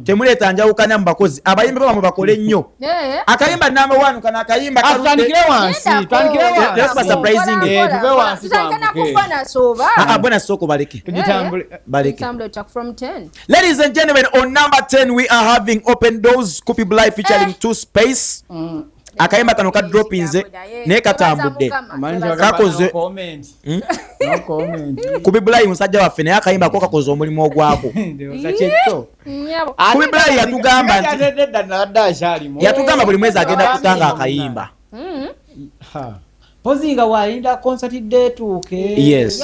Speaker 1: temuleeta njawukanya mu bakozi abayimbi bamwe bakole nnyo akayimba number 1 kana akayimba
Speaker 3: tandikire wansi
Speaker 1: surprising
Speaker 3: tuve wansi
Speaker 1: bwana soko baleke
Speaker 3: tujitambule
Speaker 2: from 10
Speaker 1: ladies and gentlemen on number 10 we are having Open Doors Kupi Live featuring 2 Space akayimba kano ka droppinze naye katambudde kakoze
Speaker 3: no comment
Speaker 1: ku Bibulayi musajja waffe naye akayimba ko kakoze omulimu ogwako ku Bibulayi yatugamba nti yatugamba buli mwezi agenda kutanga akayimba
Speaker 3: pozinga walinda concert date okay.
Speaker 1: Yes.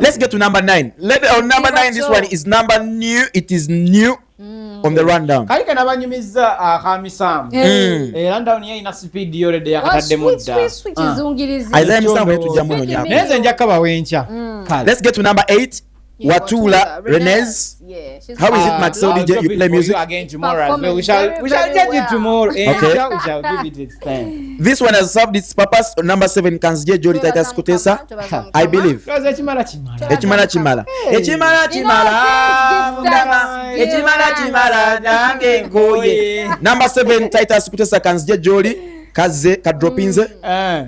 Speaker 1: Let's get to number 9. Number 9, this one is number new. It is new on the rundown.
Speaker 3: Kalika nabanyumiza akamisamu. Rundown ye ina speed yole de yakatadde mudda.
Speaker 1: Isaiah Misamu yetujja nyako.
Speaker 3: Neze njakaba wencha.
Speaker 1: Let's get to number 8. Watula Renez. How is it, Maxo DJ? You play music
Speaker 3: again tomorrow. We shall get it tomorrow.
Speaker 1: Okay.
Speaker 3: We shall give it its time.
Speaker 1: This one has served its purpose. Number 7, Kanzije Joli Titus Kutesa. I believe. Echimala nange ngoye. Number 7, Titus Kutesa Kanzije Joli. Kaze kadropinze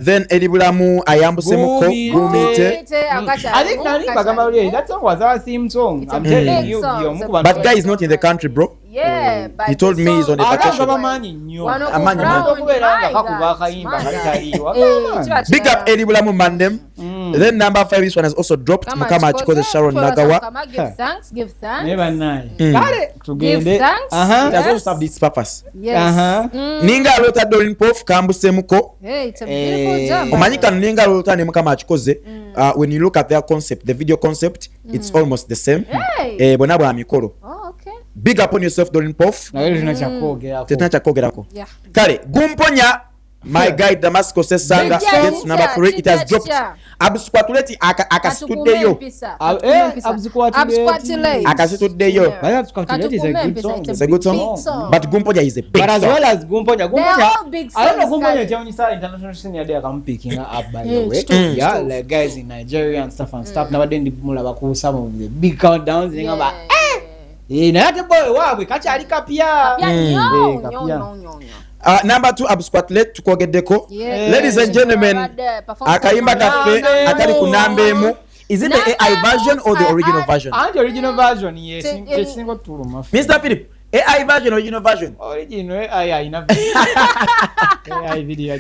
Speaker 1: then Edibulamu ayambusemuko gumite.
Speaker 3: I think that song was our theme song. I'm telling you,
Speaker 1: but guy is not in the country, bro.
Speaker 2: Yeah, but
Speaker 1: he told me he's on a vacation. Big up Edibulamu Mandem. Then number 5, this one has also dropped. Mukama Chikoze Sharon Nagawa.
Speaker 2: Give thanks.
Speaker 3: Never nice.
Speaker 2: Give thanks.
Speaker 1: It has also served its purpose.
Speaker 2: Yes.
Speaker 1: Ninga Lota Dorin Pof Kambusemuko.
Speaker 2: Hey, it's a beautiful job.
Speaker 1: Omanyika Ninga Lota ne Mukama Chikoze. When you look at their concept, the video concept, it's almost the same.
Speaker 2: Hey.
Speaker 1: Bonabwa Mikoro.
Speaker 2: Oh, okay.
Speaker 1: Big up on yourself, Dorin Pof. Tetna chakogerako.
Speaker 2: Yeah.
Speaker 1: Kale Gumponya. My guy Damascus Sanga gets number 3. It has dropped. Abuskwatuleti akasitudeyo. Akasitudeyo. It's a good song. But Gumponya is a big
Speaker 3: but as
Speaker 1: song.
Speaker 3: well as Gumponya,
Speaker 2: I
Speaker 3: don't know Gumponya Jaunisa international senior day I'm picking her up by the way. Yeah, like guys in Nigeria and stuff. Now then the mula some of the big countdowns thing about na boy wawe kachali kapia.
Speaker 1: Number 2, Abuskwatlet tukogedeko. Ladies and gentlemen, akayimba kafe akali kunambemu. Is it the AI version or the original version?
Speaker 3: The original version, yes.
Speaker 1: Mr. Philip, AI version, original version.
Speaker 3: Original AI video.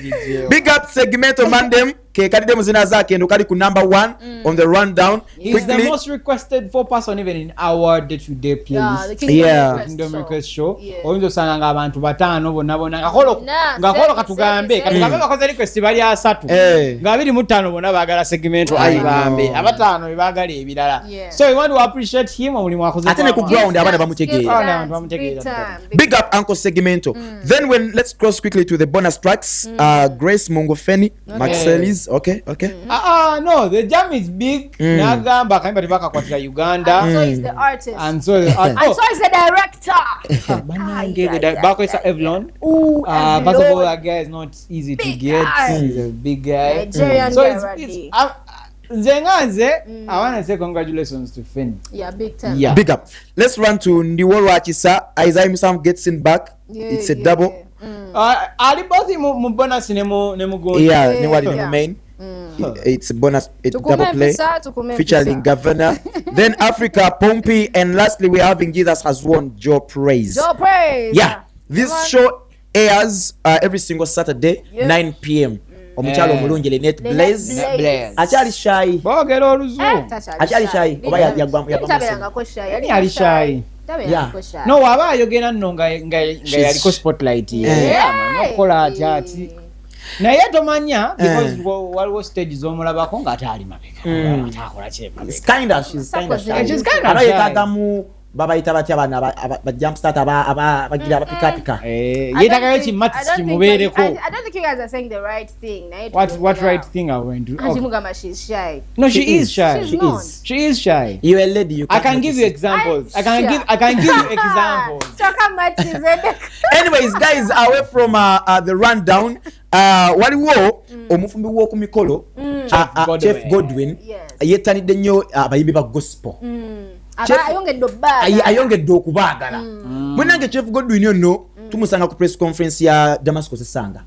Speaker 1: Big up Segmento Mandem. Kadide muzina zake ndo kali ku number 1 on the rundown.
Speaker 3: He's the most requested for person even in our day-to-day playlist. Kingdom Request Show. Oyinzo sanga abantu batano bonabona ngakolo katugambe bakoze request bali asatu ngabiri mutano bona bagala segmento ayigambe abatano bagala ebirala. So we want to appreciate him omulimu akoze
Speaker 1: atene ku ground abana bamutegeera. Big up Uncle Segmento. Then let's cross quickly to the bonus tracks. Grace Mungofeni, Maxelis. Okay.
Speaker 3: No, the jam is big. Nagamba kaimba tibaka kwa Uganda.
Speaker 2: And so is the artist.
Speaker 3: And so is
Speaker 2: the director.
Speaker 3: Bako is Evlon. First of all, that guy is not easy to get. He's a big guy.
Speaker 2: Nigerian
Speaker 3: so
Speaker 2: guy.
Speaker 3: Zengaze, I want to say congratulations to Finn.
Speaker 2: Yeah, big time.
Speaker 3: Yeah.
Speaker 1: Big up. Let's run to Ndiworo Achisa. Isaiah Misam gets in back. It's a double.
Speaker 3: Ali both mu bonus nemu go.
Speaker 1: Yeah, Newali main. It's a bonus, it's double play featuring Governor. Then Africa, Pompey, and lastly we're having Jesus Has Won, Joe Praise. Yeah, this show airs every single Saturday, 9 p.m. Omuchalo mulungi Linet Blaze. Achali shy.
Speaker 3: Bogero oluzu.
Speaker 1: Achali shy. Oba yagwa
Speaker 3: ali shy. Yeah. No waba yogena nonga yaliko spotlight. Yeah. Nokola ati. Na yeto manya because waliwo stage zomulabako nga atali mabega. Atakola chema.
Speaker 1: She's kind of shy. Abayekagamu babayita batya bana ba jump start bagira bapika.
Speaker 3: Yetagayo chimati chimubereko.
Speaker 2: I don't think you guys are saying the right thing.
Speaker 3: What right thing are we doing?
Speaker 2: Antimugama, she's shy.
Speaker 3: No, she is shy.
Speaker 2: She
Speaker 3: is shy.
Speaker 1: You're a lady.
Speaker 3: I can give you examples. I can give you examples.
Speaker 1: Anyways, guys, away from the rundown. Waliwo Omufumbi wo kumikolo Chef Godwin yetanidde nnyo abayimbi ba gospel. Ayongedde okubaagala. Mwenange Chef Godwin ono tumusanga ku press conference ya Damascus Sanga.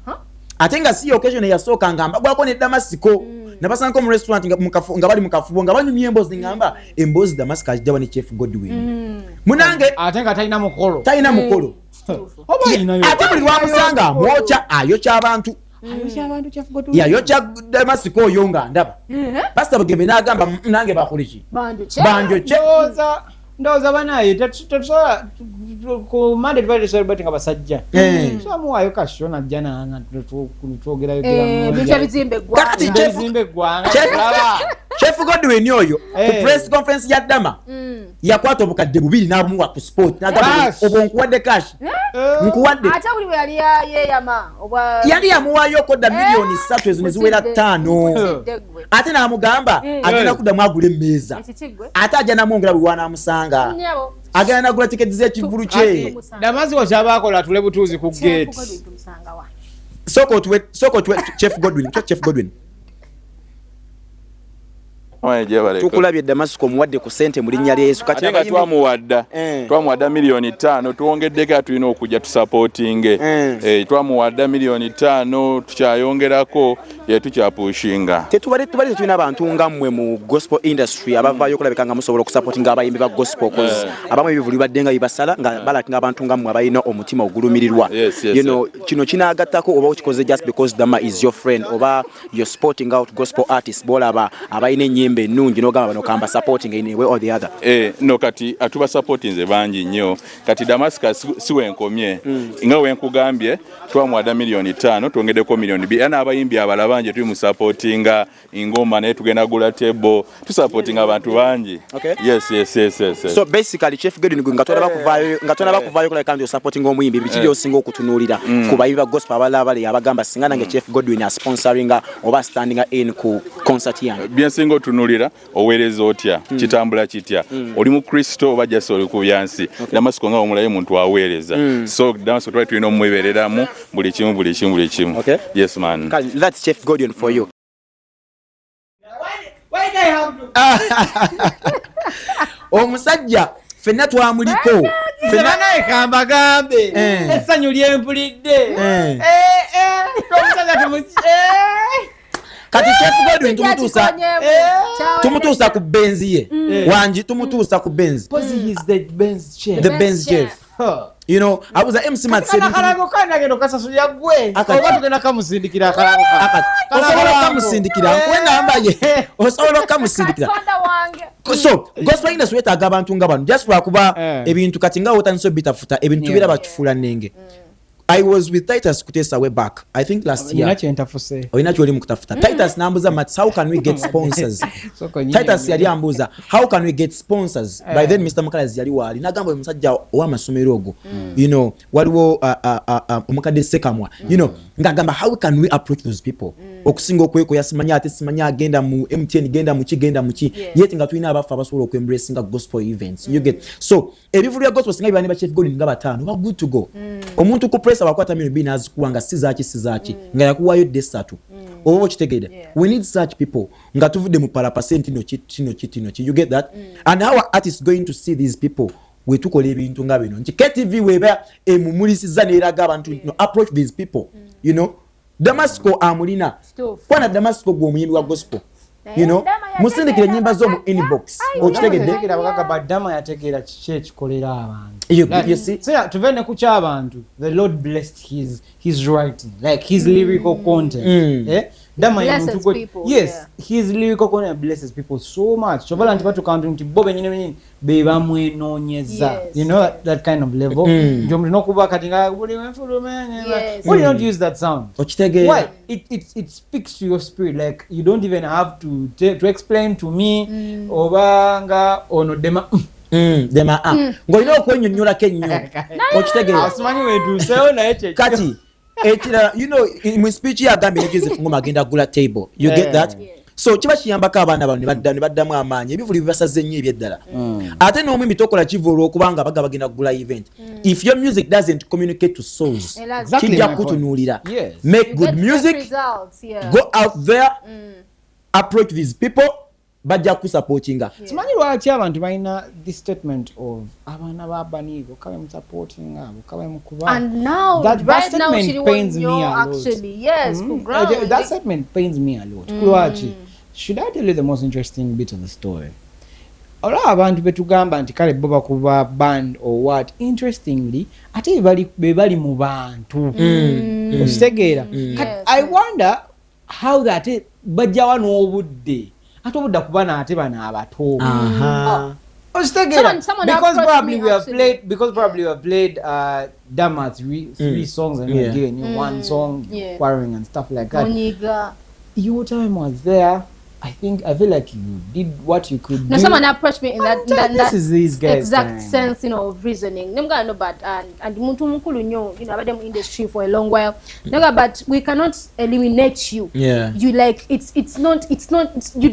Speaker 1: Ate nga si occasion yasooka ngamba gwako ne Damasco. Nabasanga mu restaurant nga bali mukafubo nga banyumye embozi ngamba embozi Damascus ajja ne Chef Godwin. Munange
Speaker 3: ate nga talina mukolo.
Speaker 1: ate buli lwamusanga mwoca ayokya abantu yayokya Damasiko oyo nga ndaba pasita Bugembe n'agamba nange bakoleki banjokye
Speaker 3: ndowooza banaye tetusobola ku Monday tubadde celebrating abasajja so amuwaayo kasho najja twogerayogerazimba eggwanga
Speaker 1: Chef Godwin oyo ku press conference ya Dama yakwata obukadde 2 n'abumuwa ku sport n'agamba obwo nkuwadde cash nkuwadde
Speaker 2: ate buli bwe yali yeeyama
Speaker 1: yali yamuwaayo koda milioni 3 ezo ne ziwera 5 ate n'amugamba agenda kuddamu agula emmeeza ate ajja namwongera bwe wanaamusanga agenda nagula tiketi z'ekivulu kye
Speaker 3: Damasiko kyabakola atule butuuzi ku gate
Speaker 1: soko Chef Godwin tukulabye Damasiko muwadde ku ssente mu linnya lya Yesu
Speaker 5: kati nga twamuwadda milioni 5 tuwongeddeko tulina okujja tusapootinge twamuwadda milioni 5 tukyayongerako tukyapushinga
Speaker 1: tubadde tulina abantu nga mmwe mu gospel industry abavaayo okulabika nga musobola okusapootinga abayimbi ba gospel cause abamu Ebivuulu badde nga bibasala nga balakinga abantu nga mmwe abalina omutima ogulumirirwa kino kinaagattako oba okikoze just because Dama is your friend oba you're sporting out gospel artists bolaba abalina ennyimba ennungi n'ogamba bano kamba supporting in a way or the other
Speaker 5: no kati atuba supporting ze bangi nnyo kati Damascus si wenkomye nga wenkugambye twamuwadda milioni 5 twongeddeko milioni 2 ana abayimbi abalala bangi tuli mu supportinga ingoma naye tugenda gula table tu supporting abantu bangi yes
Speaker 1: so basically Chef Godwin nga tolaba kuvaayo kula kandi supporting omuyimbi biki osinga okutunuulira ku bayimbi ba gospel abalala bali abagamba singa nange Chef Godwin sponsoringa oba standing in ku concert yange
Speaker 5: bien singo tunulira owereza otya kitambula kitya oli mu Kristo oba jase oli ku byansi Damasiko nga omulaye muntu aweereza so Damasiko twali tulina omwebereramu buli kimu yes man
Speaker 1: that's Chef Godwin for you omusajja fenna twamuliko
Speaker 3: fenna naye kambagambe essanyu lyempulidde
Speaker 1: kati Chef Godwin tumutuusa ku benzi ye wanji tumutuusa ku benzi
Speaker 3: the Benz chef
Speaker 1: you know abuza MC Matsedi
Speaker 3: akalango kanagendo kasasuya gwe oba tugenda kamusindikira akalango
Speaker 1: osobola kamusindikira kwenda ambaye osobola kamusindikira so gospel industry wetaaga abantu nga bano just lwakuba ebintu kati nga otandise bitafuta ebintu bira bakifuula nnenge I was with Titus Kutesa way back, I think last year. Oyinacholi mukutafuta. Titus nambuza Mats, how can we get sponsors? Titus yali ambuza, how can we get sponsors? By then Mr. Mukalazi yali wali. Nagamba musajja wa masomero ogo. You know, waliwo omukade sekamwa. You know, ngagamba how can we approach those people? Okusinga okweko yasimanya ate simanya agenda mu MTN genda mu chi. Yet nga tulina abafa abasobola okwembrace nga gospel events. You get. So, Ebivuulu ya gospel singa bani ba Chef Godwin nga batano. We're good to go. Omuntu ku press abakwata milioni 2 nazikuwanga sizaki nga yakuwayo desatu obo kitegede we need such people nga tuvudde mu para percent tino you get that and our artists going to see these people we tukola ebintu nga bino nti KTV weba emumulisiza neraga abantu approach these people you know Damasiko amulina kwana Damasiko gwo muyimbi wa gospel you know musindikire nyimba zo mu inbox okitegede
Speaker 3: abakaka badama yategera church kolera abantu
Speaker 1: you see
Speaker 3: so tuvene ku kyabantu the Lord blessed his writing like his lyrical content Dama yes his lyrical content blesses people so much chobola nti batu kantu nti bobe nyine be bamwenonyeza you know that kind of level ndio mlino kuba katinga buli mfulumenye why you don't use that sound
Speaker 1: okitegera
Speaker 3: why it speaks to your spirit like you don't even have to explain to me obanga ono dema ngolina okwenyonnyola kenyo okitegera asimanyi wetu seo na eche
Speaker 1: kati you know in speech ya gambe Joseph ngoma agenda gula table you get that so kiba kiyambako abaana bano ne baddamu amaanyi Ebivuulu bibasaze nnyo ebyeddala ate n'omwimbi tokola kivuulu okubanga baga bagenda gula event if your music doesn't communicate to souls kijja kutunuulira make good music go out there approach these people bajja kusupportinga
Speaker 3: simanyi lwaki abantu balina this statement of abaana babanigo kabe mu supporting abo kabe mu kuba
Speaker 2: and now
Speaker 3: that
Speaker 2: now she
Speaker 3: pains me a lot
Speaker 2: actually yes
Speaker 3: that statement pains me a lot lwaki should I tell you the most interesting bit of the story olaba abantu betugamba nti kale bo bakuba band or what, interestingly ate be bali mu bantu okitegeera. I wonder how that bajja wano obudde ate obudda kubana ate bana abato because probably we have played Dama three songs and we have given you one song, quarrelling and stuff like that. Your time was there. I feel like you did what you could do.
Speaker 2: Someone approached me in that
Speaker 3: exact
Speaker 2: sense, of reasoning. I'm gonna know, but and muntu mukulu nyo, I've been in industry for a long while. But we cannot eliminate you.
Speaker 1: Yeah.
Speaker 2: You like it's not you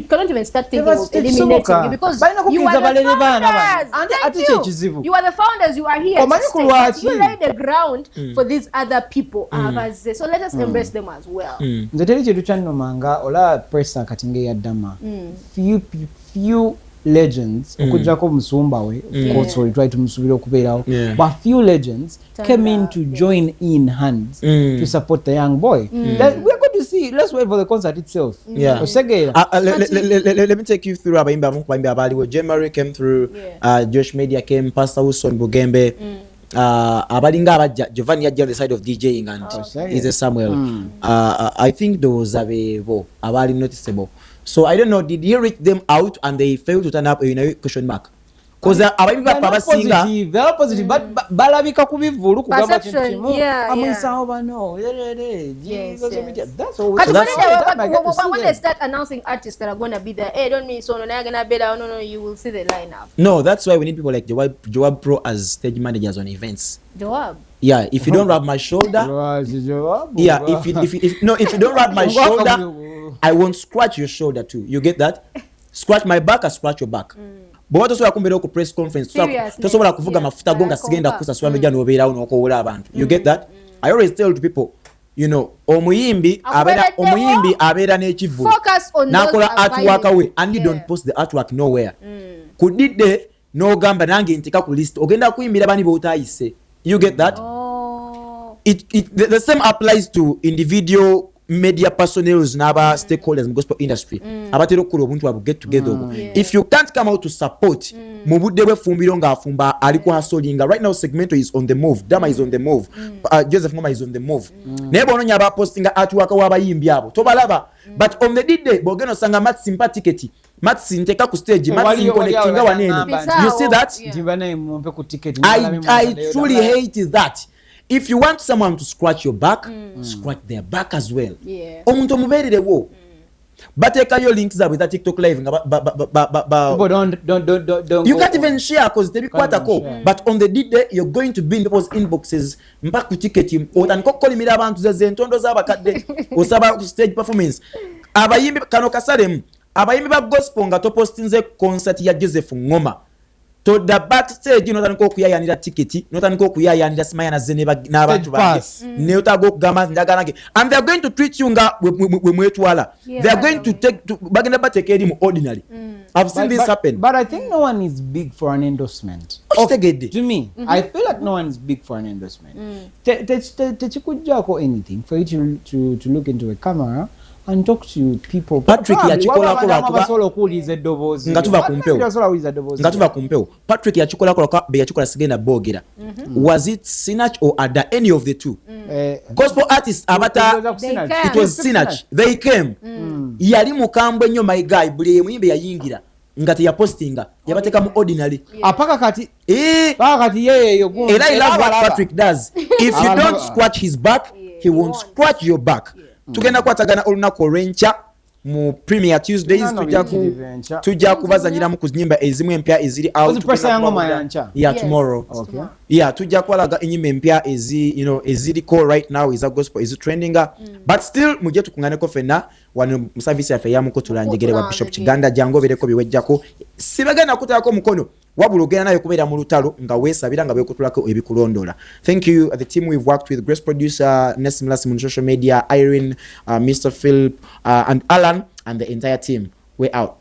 Speaker 2: cannot even start thinking of eliminating you because you are the founders. Thank you. You are the founders. You are here to stay. You lay the ground for these other people. So let us embrace them as well.
Speaker 3: Nzeteri chetu chano manga ola pressa katinge ya Dama. Few legends okujjako Musumba we of course we try to musubira okubeerawo but few legends came in to join in hands to support the young boy. We're going to see. Let's wait for the concert itself.
Speaker 1: Let me take you through Bayimbi abaliwo. January came through, Josh Media came, Pastor Wilson Bugembe, abalinga abajja Giovanni yajja on the side of DJing and is a Samuel. I think those abebo abali noticeable. So I don't know, did he reach them out and they failed to turn up in a question mark? Because abayimbyi basinga
Speaker 3: very positive but balabika ku Ebivuulu kugamba kintu
Speaker 2: yeah.
Speaker 3: That's always
Speaker 2: when they start announcing artists that are going to be there, hey, don't mean so no gonna be there. No, you will see the lineup.
Speaker 1: No, that's why we need people like Joab Pro as stage managers on events.
Speaker 2: Joab.
Speaker 1: Yeah, if you don't rub my shoulder, if you don't rub my shoulder, I won't scratch your shoulder too. You get that? Scratch my back, I scratch your back. But what also kumbera ku press conference tosobola kuvuga mafuta gonga sigenda kusasula ndo jano obeera uno okowola abantu. You get that? I always tell to people, omuyimbi abeera n'ekivu nakola artwork we and you don't post the artwork nowhere. Kudidde no gamba nange ntika ku list ogenda kuyimbira bani botayise. You get that? The same applies to individual media personnel n'aba stakeholders in gospel industry. Abatero kulo obuntu abu get together. If you can't come out to support, mu budde bwe fumbiro nga afumba aliko hasolinga. Right now Segmento is on the move. Dama is on the move. Joseph Ngoma is on the move. Nebo ononya aba postinga artwork w'abayimbi abo. Tobalaba. But on the day bogeno sanga Matt sympathicity. Matt sinteka ku stage, Matt connectinga wanene. You see that? I truly hate that. If you want someone to scratch your back, scratch their back as well. Omuntu omubeerere wo. Bateka your links up with that TikTok live. Don't. You can't even share because they be quite a call. But on the day, you're going to be in people's inboxes. Mbaku ticket him. Otankokoli mira abantu zentondo zabakadde. Osaba stage performance. Abayimbi kanokasarem. Abayimbi ba gospel nga to postinze concert ya Joseph Ngoma. To the backstage notaniko okuyayanira ticket, notaniko okuyayanira simaya na zene n'abantu bange. Ne otago kugamba ndaganage. And they are going to treat you nga we mwetwala. They are going to take to bagenda bateke eri mu ordinary. I've seen this happen.
Speaker 3: But I think no one is big for an endorsement. To me, I feel like no one is big for an endorsement. Techikujjako anything for you to look into a camera and talk to people.
Speaker 1: Patrick yachikola
Speaker 3: ko solo kulize dobozi.
Speaker 1: Ngatuva kumpeo. Patrick yachikola ko be yachikola sigenda bogera. Was it Sinach or Ada, any of the two? Gospel artists abata it was Sinach. They came. Yali mukambwe nnyo my guy buli muyimbe yayingira. Ngati ya postinga yabateka mu ordinary.
Speaker 3: Apaka kati yeye yo
Speaker 1: and I love what Patrick does. If you don't scratch his back, he won't scratch your back. Tugenda kwatagana olunaku olw'enkya mu Premier Tuesdays tujja kubazanyira mu kunyimba ezimu empya eziri out tomorrow. Tujja kwalaga enyimba empya eziriko right now is a gospel is trending but still mujje tukunganeko fenna wano mu service yafe yamuko tulanjegere wa Bishop Kiganda jango bereko biwejjako sibagana kutako mukono wabula ogenda nayo kubeera mu lutalo nga weesabira nga beekutulako ebikulondola. Thank you the team we've worked with, Grace producer Nessim Lassim on social media, Irene, Mr. Philip and Alan and the entire team. We're out.